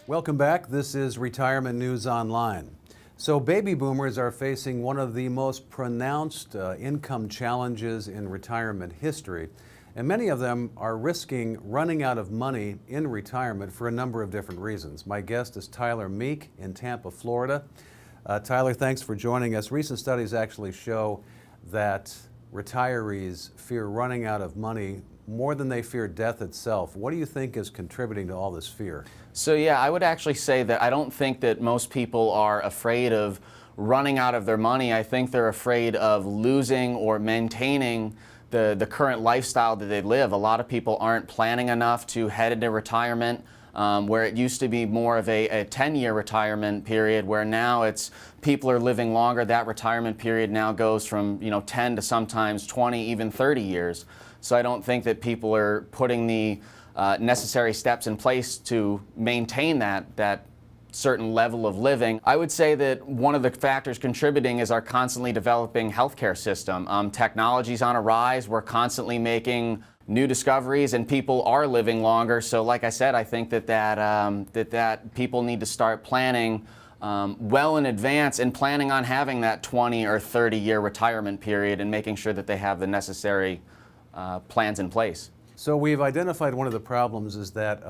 Welcome back. This is Retirement News Online. So baby boomers are facing one of the most pronounced income challenges in retirement history, and many of them are risking running out of money in retirement for a number of different reasons. My guest is Tyler Meek in Tampa, Florida. Tyler, thanks for joining us. Recent studies actually show that retirees fear running out of money more than they fear death itself. What do you think is contributing to all this fear? So yeah, I would actually say that I don't think that most people are afraid of running out of their money. I think they're afraid of losing or maintaining the current lifestyle that they live. A lot of people aren't planning enough to head into retirement, where it used to be more of a 10-year retirement period, where now it's people are living longer. That retirement period now goes from 10 to sometimes 20, even 30 years. So I don't think that people are putting the necessary steps in place to maintain that certain level of living. I would say that one of the factors contributing is our constantly developing healthcare system. Technology's on a rise. We're constantly making new discoveries, and people are living longer. So like I said, I think that people need to start planning well in advance and planning on having that 20 or 30-year retirement period and making sure that they have the necessary plans in place. So we've identified one of the problems is that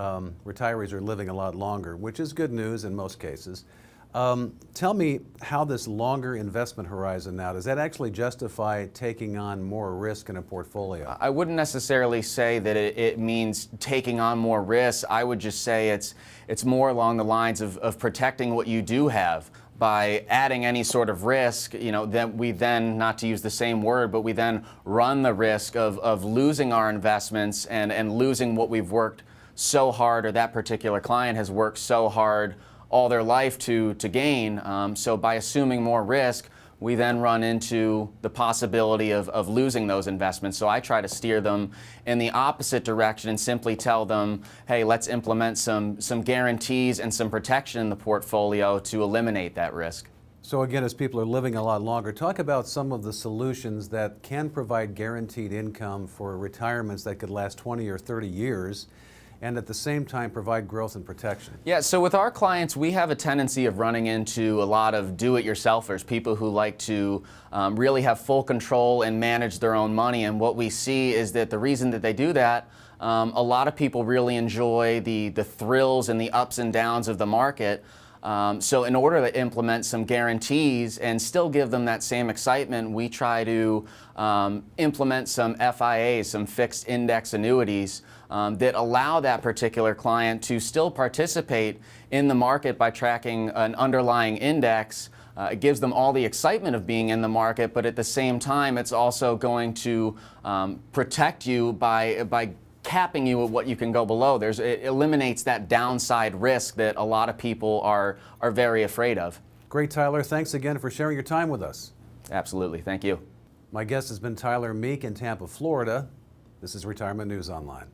retirees are living a lot longer, which is good news in most cases. Tell me how this longer investment horizon now, does that actually justify taking on more risk in a portfolio? I wouldn't necessarily say that it means taking on more risk. I would just say it's more along the lines of protecting what you do have. By adding any sort of risk, then we not to use the same word, but we then run the risk of losing our investments and losing what we've worked so hard, or that particular client has worked so hard all their life to gain. So by assuming more risk, we then run into the possibility of losing those investments. So I try to steer them in the opposite direction and simply tell them, hey, let's implement some guarantees and some protection in the portfolio to eliminate that risk. So again, as people are living a lot longer, talk about some of the solutions that can provide guaranteed income for retirements that could last 20 or 30 years. And at the same time provide growth and protection. Yeah, so with our clients, we have a tendency of running into a lot of do-it-yourselfers, people who like to really have full control and manage their own money. And what we see is that the reason that they do that, a lot of people really enjoy the thrills and the ups and downs of the market. So in order to implement some guarantees and still give them that same excitement, we try to implement some FIAs, some fixed index annuities, that allow that particular client to still participate in the market by tracking an underlying index. It gives them all the excitement of being in the market, but at the same time, it's also going to protect you by capping you at what you can go below. It eliminates that downside risk that a lot of people are very afraid of. Great, Tyler. Thanks again for sharing your time with us. Absolutely. Thank you. My guest has been Tyler Meek in Tampa, Florida. This is Retirement News Online.